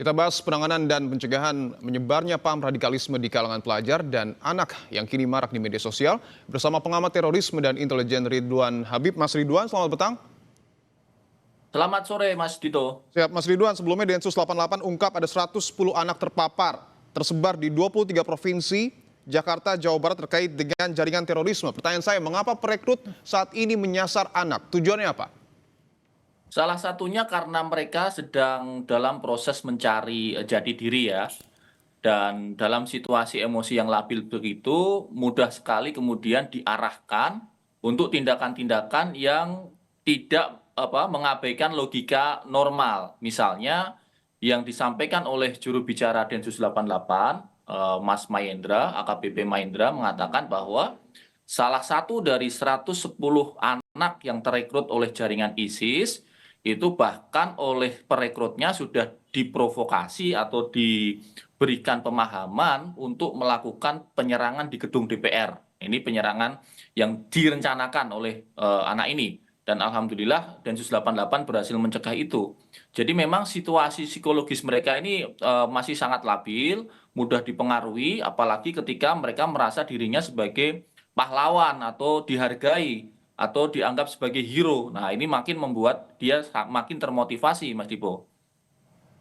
Kita bahas penanganan dan pencegahan menyebarnya paham radikalisme di kalangan pelajar dan anak yang kini marak di media sosial bersama pengamat terorisme dan intelijen Ridwan Habib. Mas Ridwan, selamat petang. Selamat sore Mas Dito. Siap, Mas Ridwan, sebelumnya Densus 88 ungkap ada 110 anak terpapar tersebar di 23 provinsi, Jakarta, Jawa Barat terkait dengan jaringan terorisme. Pertanyaan saya, mengapa perekrut saat ini menyasar anak? Tujuannya apa? Salah satunya karena mereka sedang dalam proses mencari jati diri ya. Dan dalam situasi emosi yang labil begitu, mudah sekali kemudian diarahkan untuk tindakan-tindakan yang tidak mengabaikan logika normal. Misalnya yang disampaikan oleh juru bicara Densus 88, Mas Mahendra, AKBP Mahendra mengatakan bahwa salah satu dari 110 anak yang terekrut oleh jaringan ISIS itu bahkan oleh perekrutnya sudah diprovokasi atau diberikan pemahaman untuk melakukan penyerangan di gedung DPR. Ini penyerangan yang direncanakan oleh anak ini. Dan alhamdulillah Densus 88 berhasil mencegah itu. Jadi memang situasi psikologis mereka ini masih sangat labil, mudah dipengaruhi, apalagi ketika mereka merasa dirinya sebagai pahlawan atau dihargai atau dianggap sebagai hero. Nah, ini makin membuat dia makin termotivasi, Mas Dipo.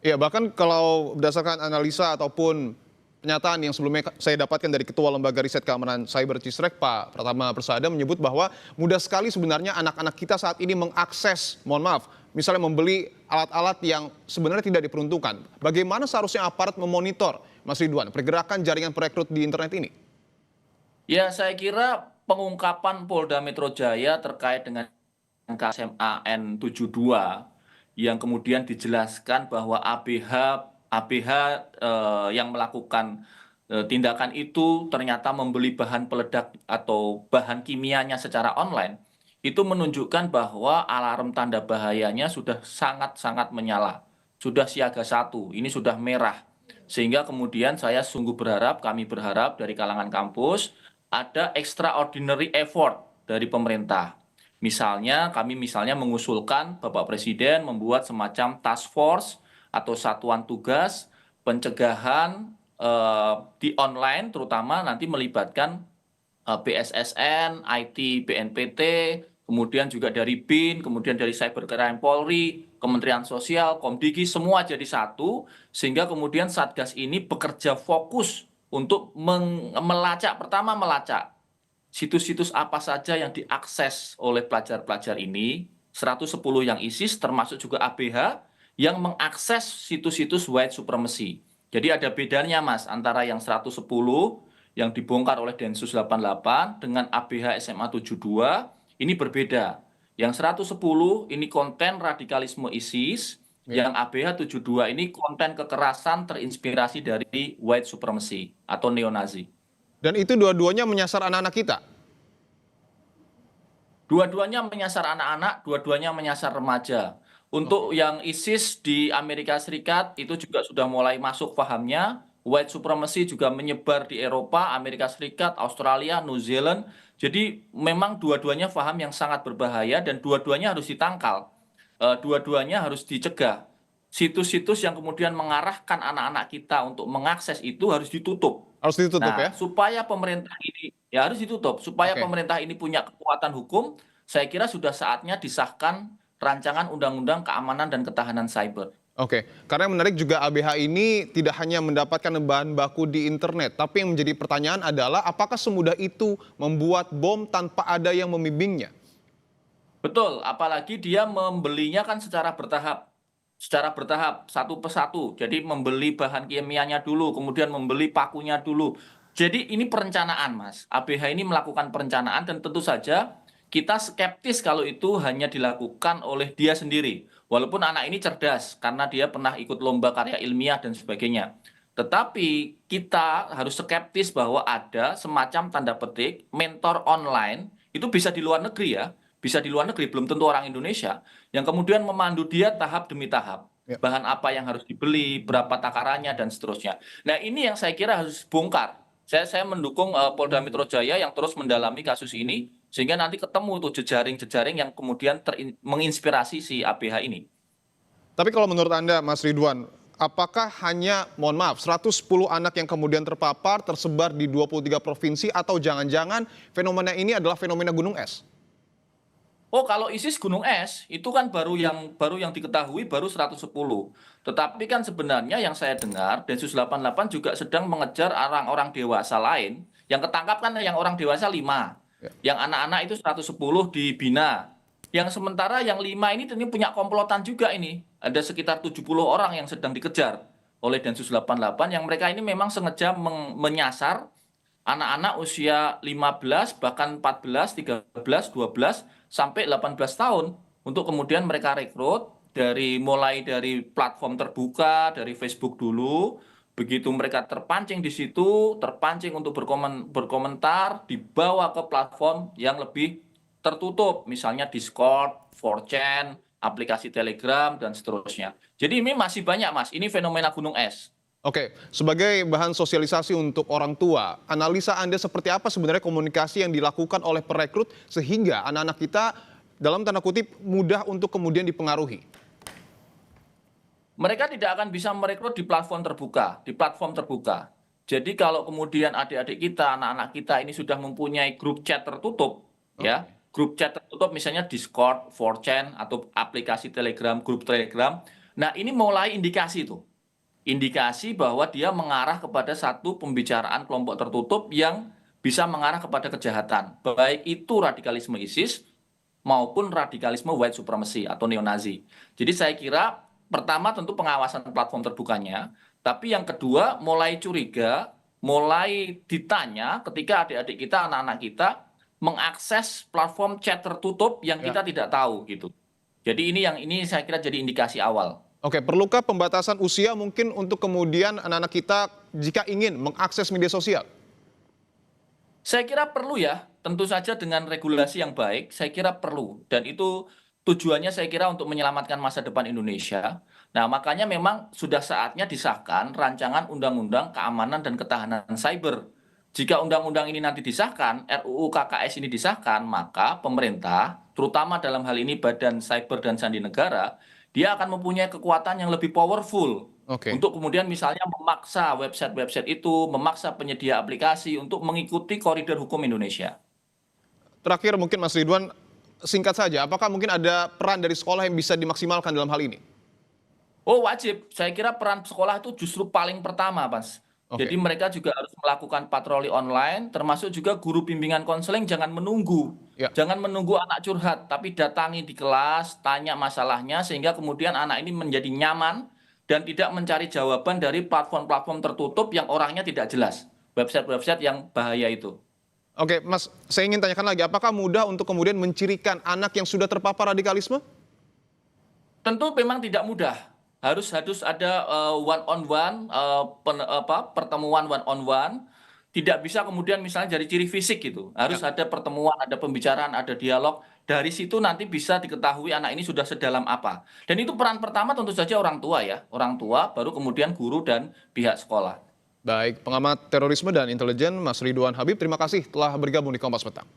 Ya, bahkan kalau berdasarkan analisa ataupun pernyataan yang sebelumnya saya dapatkan dari Ketua Lembaga Riset Keamanan Cyber Cisrek, Pak Pratama Persada, menyebut bahwa mudah sekali sebenarnya anak-anak kita saat ini mengakses, mohon maaf, misalnya membeli alat-alat yang sebenarnya tidak diperuntukkan. Bagaimana seharusnya aparat memonitor, Mas Ridwan, pergerakan jaringan perekrut di internet ini? Ya, saya kira pengungkapan Polda Metro Jaya terkait dengan kasus MAN72 yang kemudian dijelaskan bahwa ABH yang melakukan tindakan itu ternyata membeli bahan peledak atau bahan kimianya secara online, itu menunjukkan bahwa alarm tanda bahayanya sudah sangat-sangat menyala, sudah siaga satu, ini sudah merah. Sehingga kemudian saya sungguh berharap, kami berharap dari kalangan kampus ada extraordinary effort dari pemerintah. Kami misalnya mengusulkan Bapak Presiden membuat semacam task force atau satuan tugas pencegahan di online, terutama nanti melibatkan BSSN, IT, BNPT, kemudian juga dari BIN, kemudian dari Cybercrime Polri, Kementerian Sosial, Komdigi, semua jadi satu, sehingga kemudian Satgas ini bekerja fokus untuk pertama melacak situs-situs apa saja yang diakses oleh pelajar-pelajar ini, 110 yang ISIS termasuk juga ABH yang mengakses situs-situs white supremacy. Jadi ada bedanya Mas antara yang 110 yang dibongkar oleh Densus 88 dengan ABH SMA 72 ini berbeda. Yang 110 ini konten radikalisme ISIS, yang ABH 72 ini konten kekerasan terinspirasi dari white supremacy atau neonazi. Dan itu dua-duanya menyasar anak-anak kita. Dua-duanya menyasar anak-anak, dua-duanya menyasar remaja. Untuk yang ISIS di Amerika Serikat itu juga sudah mulai masuk pahamnya. White supremacy juga menyebar di Eropa, Amerika Serikat, Australia, New Zealand. Jadi memang dua-duanya paham yang sangat berbahaya dan dua-duanya harus ditangkal. Dua-duanya harus dicegah. Situs-situs yang kemudian mengarahkan anak-anak kita untuk mengakses itu harus ditutup. Harus ditutup ya? Nah, supaya pemerintah ini ya harus ditutup, supaya Oke. pemerintah ini punya kekuatan hukum, saya kira sudah saatnya disahkan rancangan undang-undang keamanan dan ketahanan cyber. Oke, karena yang menarik juga ABH ini tidak hanya mendapatkan bahan baku di internet, tapi yang menjadi pertanyaan adalah apakah semudah itu membuat bom tanpa ada yang membimbingnya? Betul, apalagi dia membelinya kan secara bertahap, satu persatu. Jadi membeli bahan kimianya dulu, kemudian membeli pakunya dulu. Jadi ini perencanaan, Mas. ABH ini melakukan perencanaan dan tentu saja kita skeptis kalau itu hanya dilakukan oleh dia sendiri. Walaupun anak ini cerdas karena dia pernah ikut lomba karya ilmiah dan sebagainya. Tetapi kita harus skeptis bahwa ada semacam tanda petik mentor online, itu bisa di luar negeri ya, bisa di luar negeri, belum tentu orang Indonesia, yang kemudian memandu dia tahap demi tahap. Ya. Bahan apa yang harus dibeli, berapa takarannya, dan seterusnya. Nah ini yang saya kira harus bongkar. Saya mendukung Polda Metro Jaya yang terus mendalami kasus ini, sehingga nanti ketemu tuh jejaring-jejaring yang kemudian menginspirasi si ABH ini. Tapi kalau menurut Anda, Mas Ridwan, apakah hanya, mohon maaf, 110 anak yang kemudian terpapar tersebar di 23 provinsi atau jangan-jangan fenomena ini adalah fenomena gunung es? Oh, kalau ISIS gunung es itu kan baru yang diketahui baru 110. Tetapi kan sebenarnya yang saya dengar Densus 88 juga sedang mengejar orang-orang dewasa lain. Yang ketangkap kan yang orang dewasa 5. Ya. Yang anak-anak itu 110 dibina. Yang sementara yang 5 ini tentunya punya komplotan juga ini. Ada sekitar 70 orang yang sedang dikejar oleh Densus 88 yang mereka ini memang sengaja menyasar anak-anak usia 15 bahkan 14, 13, 12 sampai 18 tahun untuk kemudian mereka rekrut mulai dari platform terbuka dari Facebook dulu. Begitu mereka terpancing di situ, terpancing untuk berkomentar, dibawa ke platform yang lebih tertutup, misalnya Discord, 4chan, aplikasi Telegram dan seterusnya. Jadi ini masih banyak, Mas. Ini fenomena gunung es. Oke, sebagai bahan sosialisasi untuk orang tua, analisa Anda seperti apa sebenarnya komunikasi yang dilakukan oleh perekrut sehingga anak-anak kita dalam tanda kutip mudah untuk kemudian dipengaruhi? Mereka tidak akan bisa merekrut di platform terbuka. Jadi kalau kemudian adik-adik kita, anak-anak kita ini sudah mempunyai grup chat tertutup, ya, grup chat tertutup misalnya Discord, 4chan atau aplikasi Telegram, grup Telegram. Nah, ini mulai indikasi tuh. Indikasi bahwa dia mengarah kepada satu pembicaraan kelompok tertutup yang bisa mengarah kepada kejahatan. Baik itu radikalisme ISIS maupun radikalisme white supremacy atau neonazi. Jadi saya kira pertama tentu pengawasan platform terbukanya, tapi yang kedua mulai curiga, mulai ditanya ketika adik-adik kita, anak-anak kita mengakses platform chat tertutup yang kita tidak tahu gitu. Jadi ini saya kira jadi indikasi awal. Oke, perlukah pembatasan usia mungkin untuk kemudian anak-anak kita jika ingin mengakses media sosial? Saya kira perlu ya, tentu saja dengan regulasi yang baik, saya kira perlu. Dan itu tujuannya saya kira untuk menyelamatkan masa depan Indonesia. Nah, makanya memang sudah saatnya disahkan rancangan Undang-Undang Keamanan dan Ketahanan Cyber. Jika undang-undang ini nanti disahkan, RUU KKS ini disahkan, maka pemerintah, terutama dalam hal ini Badan Cyber dan Sandi Negara, dia akan mempunyai kekuatan yang lebih powerful untuk kemudian misalnya memaksa website-website itu, memaksa penyedia aplikasi untuk mengikuti koridor hukum Indonesia. Terakhir mungkin Mas Ridwan, singkat saja, apakah mungkin ada peran dari sekolah yang bisa dimaksimalkan dalam hal ini? Oh, wajib. Saya kira peran sekolah itu justru paling pertama, Mas. Jadi mereka juga harus melakukan patroli online, termasuk juga guru bimbingan konseling jangan menunggu. Jangan menunggu anak curhat, tapi datangi di kelas, tanya masalahnya, sehingga kemudian anak ini menjadi nyaman dan tidak mencari jawaban dari platform-platform tertutup yang orangnya tidak jelas. Website-website yang bahaya itu. Oke, Mas, saya ingin tanyakan lagi, apakah mudah untuk kemudian mencirikan anak yang sudah terpapar radikalisme? Tentu memang tidak mudah. Harus ada one-on-one, pertemuan one-on-one. Tidak bisa kemudian misalnya dari ciri fisik gitu. Harus ada pertemuan, ada pembicaraan, ada dialog. Dari situ nanti bisa diketahui anak ini sudah sedalam apa. Dan itu peran pertama tentu saja orang tua ya. Orang tua, baru kemudian guru dan pihak sekolah. Baik, pengamat terorisme dan intelijen Mas Ridwan Habib, terima kasih telah bergabung di Kompas Petang.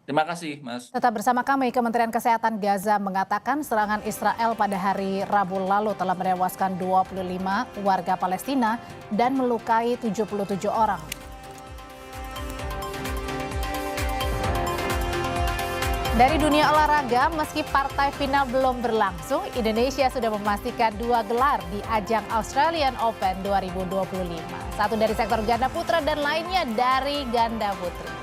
Terima kasih, Mas. Tetap bersama kami, Kementerian Kesehatan Gaza mengatakan serangan Israel pada hari Rabu lalu telah menewaskan 25 warga Palestina dan melukai 77 orang. Dari dunia olahraga, meski partai final belum berlangsung, Indonesia sudah memastikan 2 gelar di ajang Australian Open 2025. Satu dari sektor ganda putra dan lainnya dari ganda putri.